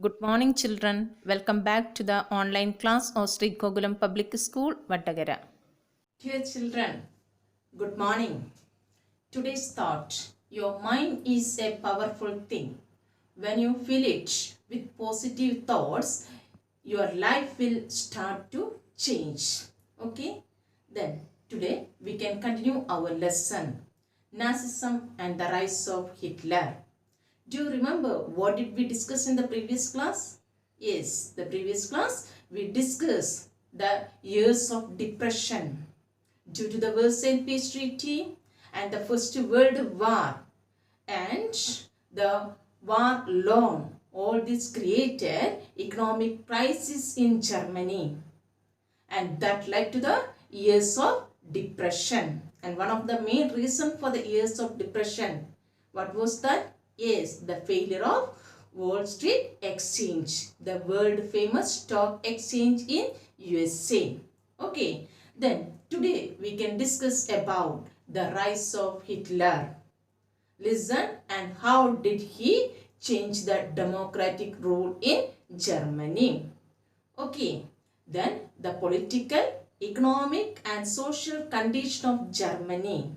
Good morning, children. Welcome back to the online class of Sri Kogulam Public School, Vattagara. Dear children, good morning. Today's thought: your mind is a powerful thing. When you fill it with positive thoughts, your life will start to change. Okay? Then, today we can continue our lesson: Nazism and the rise of Hitler. Do you remember what did we discuss in the previous class? Yes, the previous class we discussed the years of depression due to the Versailles Peace Treaty and the First World War and the war loan. All this created economic crisis in Germany and that led to the years of depression. And one of the main reason for the years of depression, what was that? Yes, the failure of Wall Street Exchange, the world famous stock exchange in USA. Okay, then today we can discuss about the rise of Hitler. Listen, and how did he change the democratic rule in Germany? Okay, then the political, economic and social condition of Germany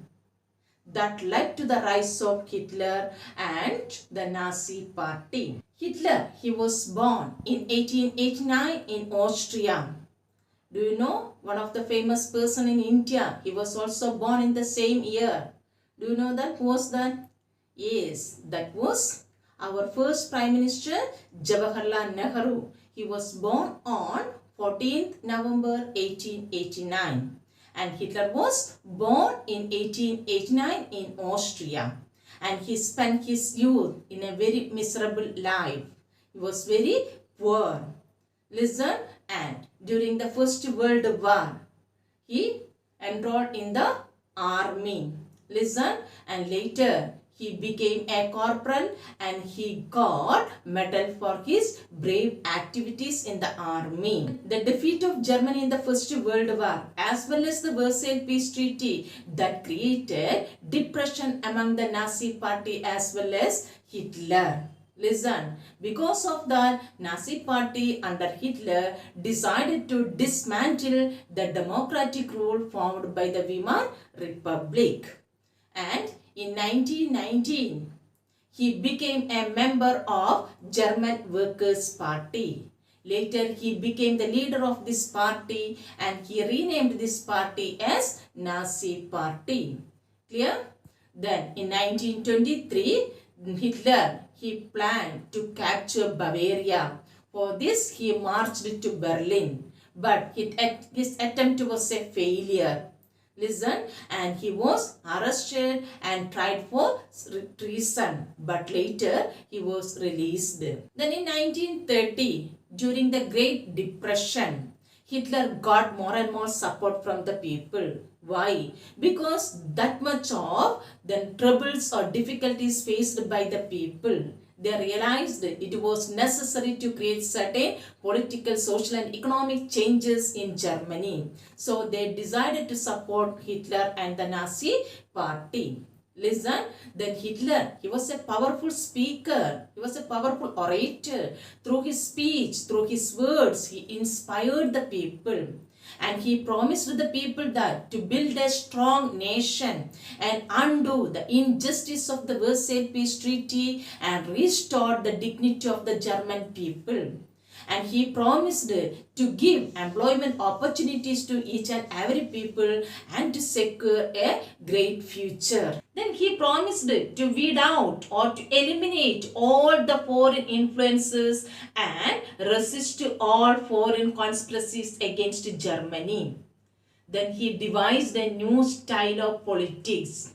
that led to the rise of Hitler and the Nazi party. Hitler, he was born in 1889 in Austria. Do you know one of the famous person in India? He was also born in the same year. Do you know that? Who was that? Yes, that was our first Prime Minister Jawaharlal Nehru. He was born on 14th November 1889 and Hitler was born in 1889 in Austria and he spent his youth in a very miserable life. He was very poor. Listen, and during the First World War, he enrolled in the army. Listen, and later he became a corporal and he got medal for his brave activities in the army. The defeat of Germany in the First World War as well as the Versailles Peace Treaty that created depression among the Nazi party as well as Hitler. Listen, because of that, Nazi party under Hitler decided to dismantle the democratic rule formed by the Weimar Republic. And in 1919, he became a member of German Workers' Party. Later, he became the leader of this party and he renamed this party as Nazi Party. Clear? Then, in 1923, Hitler, he planned to capture Bavaria. For this, he marched to Berlin. But his attempt was a failure. Listen, and he was arrested and tried for treason, but later he was released. Then in 1930, during the Great Depression, Hitler got more and more support from the people. Why? Because that much of the troubles or difficulties faced by the people, they realized it was necessary to create certain political, social and economic changes in Germany. So they decided to support Hitler and the Nazi party. Listen, then Hitler, he was a powerful speaker. He was a powerful orator. Through his speech, through his words, he inspired the people. And he promised the people that to build a strong nation and undo the injustice of the Versailles Peace Treaty and restore the dignity of the German people. And he promised to give employment opportunities to each and every people and to secure a great future. Then he promised to weed out or to eliminate all the foreign influences and resist all foreign conspiracies against Germany. Then he devised a new style of politics.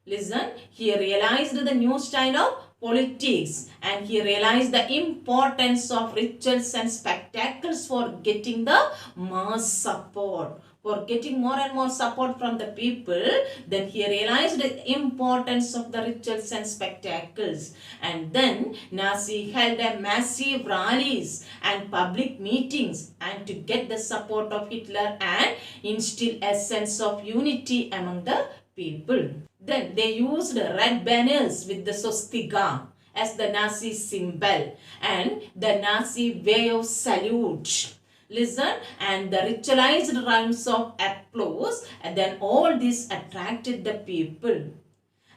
Listen, he realized the new style of politics and he realized the importance of rituals and spectacles for getting the mass support. For getting more and more support from the people, then he realized the importance of the rituals and spectacles. And then Nazi held a massive rallies and public meetings and to get the support of Hitler and instill a sense of unity among the people. Then they used red banners with the swastika as the Nazi symbol and the Nazi way of salute. Listen, and the ritualized rhymes of applause, and then all this attracted the people.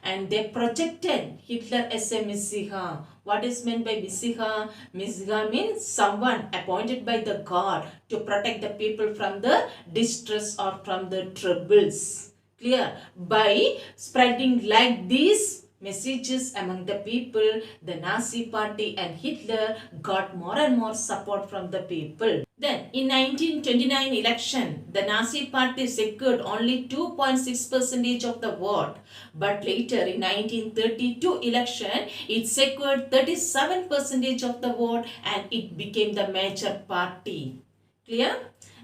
And they projected Hitler as a Messiah. What is meant by Messiah? Messiah means someone appointed by the God to protect the people from the distress or from the troubles. Clear? By spreading like these messages among the people, the Nazi party and Hitler got more and more support from the people. Then, in 1929 election, the Nazi party secured only 2.6% of the vote. But later, in 1932 election, it secured 37% of the vote and it became the major party. Clear?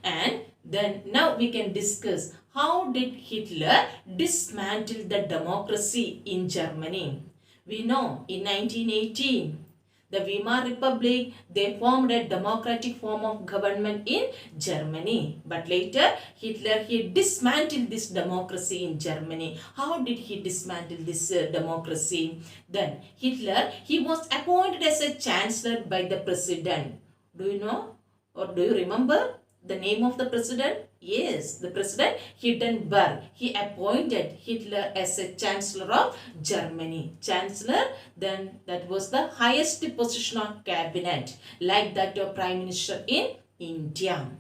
And then now we can discuss how did Hitler dismantle the democracy in Germany. We know in 1918, the Weimar Republic, they formed a democratic form of government in Germany. But later, Hitler, he dismantled this democracy in Germany. How did he dismantle this democracy? Then, Hitler, he was appointed as a chancellor by the president. Do you know or do you remember the name of the president? Yes, the president Hindenburg. He appointed Hitler as a chancellor of Germany. Chancellor, then that was the highest position of cabinet, like that of prime minister in India.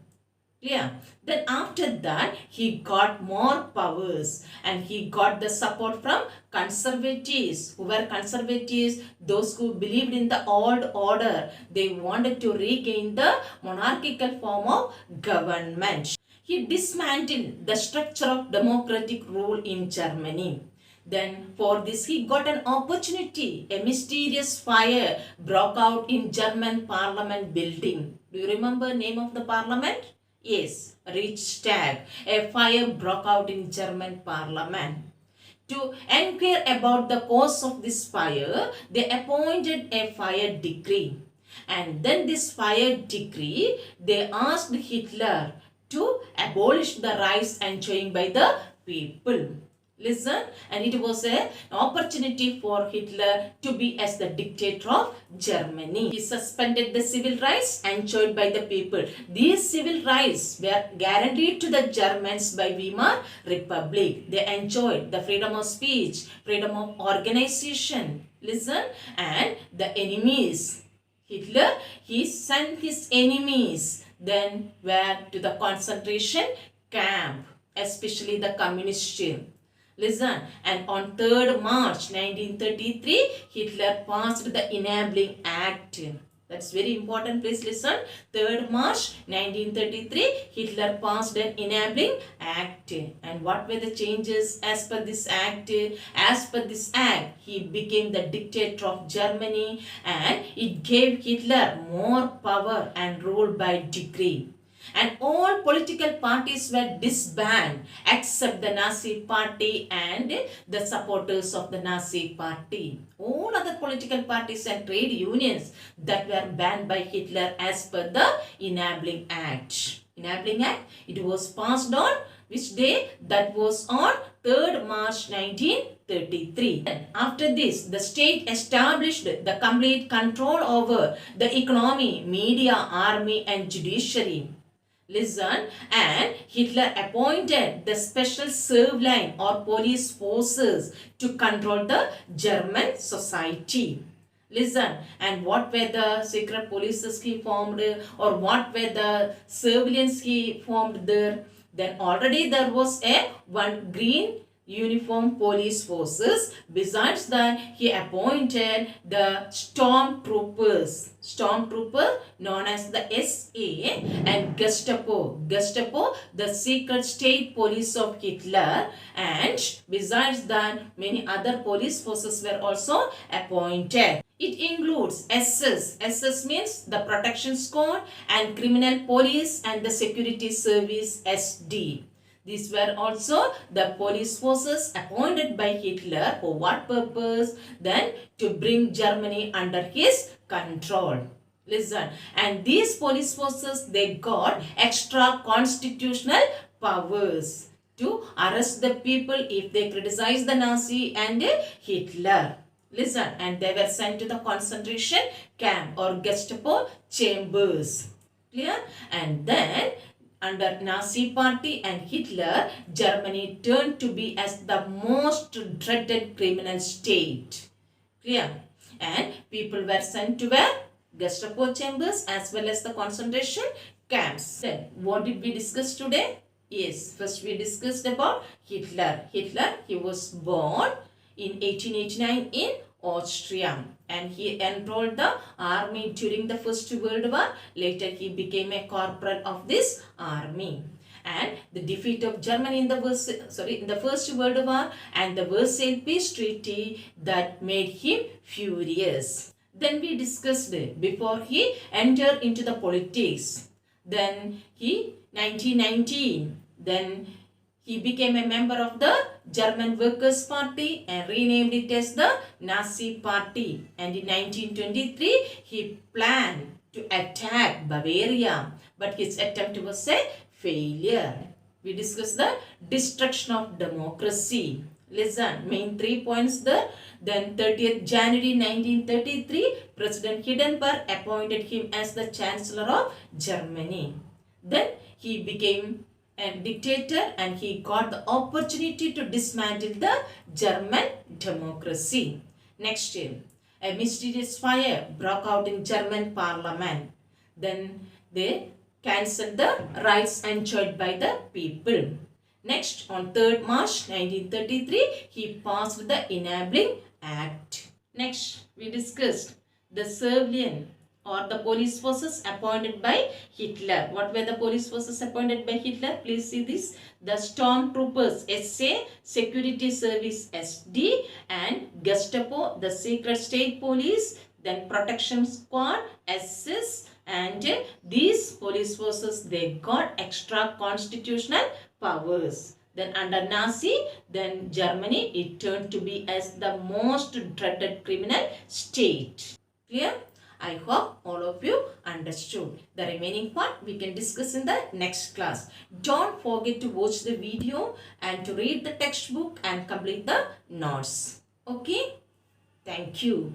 Clear? Then after that, he got more powers and he got the support from conservatives. Who were conservatives? Those who believed in the old order. They wanted to regain the monarchical form of government. He dismantled the structure of democratic rule in Germany. Then for this he got an opportunity. A mysterious fire broke out in German parliament building. Do you remember name of the parliament? Yes, Reichstag. A fire broke out in German parliament. To inquire about the cause of this fire, they appointed a fire decree. And then this fire decree, they asked Hitler to abolish the rights enjoyed by the people. Listen, and it was an opportunity for Hitler to be as the dictator of Germany. He suspended the civil rights enjoyed by the people. These civil rights were guaranteed to the Germans by Weimar Republic. They enjoyed the freedom of speech, freedom of organization. Listen, and the enemies. Hitler, he sent his enemies then were to the concentration camp, especially the communist. Listen, and on 3rd March 1933, Hitler passed the Enabling Act. That's very important. Please listen. 3rd March 1933, Hitler passed an Enabling Act. And what were the changes as per this act? As per this act, he became the dictator of Germany and it gave Hitler more power and rule by decree. And all political parties were disbanded except the Nazi party and the supporters of the Nazi party. All other political parties and trade unions that were banned by Hitler as per the Enabling Act. Enabling Act, it was passed on which day? That was on 3rd March 1933. After this, the state established the complete control over the economy, media, army and judiciary. Listen, and Hitler appointed the special serve line or police forces to control the German society. Listen, and what were the secret polices he formed or what were the surveillance he formed there? Then already there was a one green uniform police forces. Besides that, he appointed the stormtroopers known as the SA and Gestapo, the secret state police of Hitler. And besides that, many other police forces were also appointed. It includes SS. SS means the protection squad and criminal police and the security service SD. These were also the police forces appointed by Hitler. For what purpose? Then to bring Germany under his control. Listen, and these police forces, they got extra constitutional powers to arrest the people if they criticize the Nazi and Hitler. Listen, and they were sent to the concentration camp or Gestapo chambers. Clear? And then under Nazi party and Hitler, Germany turned to be as the most dreaded criminal state. Clear? And people were sent to where? Gestapo chambers as well as the concentration camps. Then what did we discuss today? Yes, first we discussed about Hitler. Hitler, he was born in 1889 in Austria, and he enrolled the army during the First World War. Later he became a corporal of this army. And the defeat of Germany in the First World War and the Versailles Peace Treaty that made him furious. Then we discussed it before he entered into the politics. Then 1919, then he became a member of the German Workers' Party and renamed it as the Nazi Party. And in 1923, he planned to attack Bavaria, but his attempt was a failure. We discussed the destruction of democracy. Listen, main 3 points there. Then 30th January 1933, President Hindenburg appointed him as the Chancellor of Germany. Then he became a dictator and he got the opportunity to dismantle the German democracy. Next year, a mysterious fire broke out in German parliament. Then they cancelled the rights enjoyed by the people. Next, on 3rd March 1933, he passed the Enabling Act. Next, we discussed the civilian or the police forces appointed by Hitler. What were the police forces appointed by Hitler? Please see this. The Stormtroopers SA, Security Service SD, and Gestapo, the Secret State Police, then Protection Squad, SS, and these police forces, they got extra constitutional powers. Then under Nazi, then Germany, it turned to be as the most dreaded criminal state. Clear? I hope all of you understood. The remaining part we can discuss in the next class. Don't forget to watch the video and to read the textbook and complete the notes. Okay? Thank you.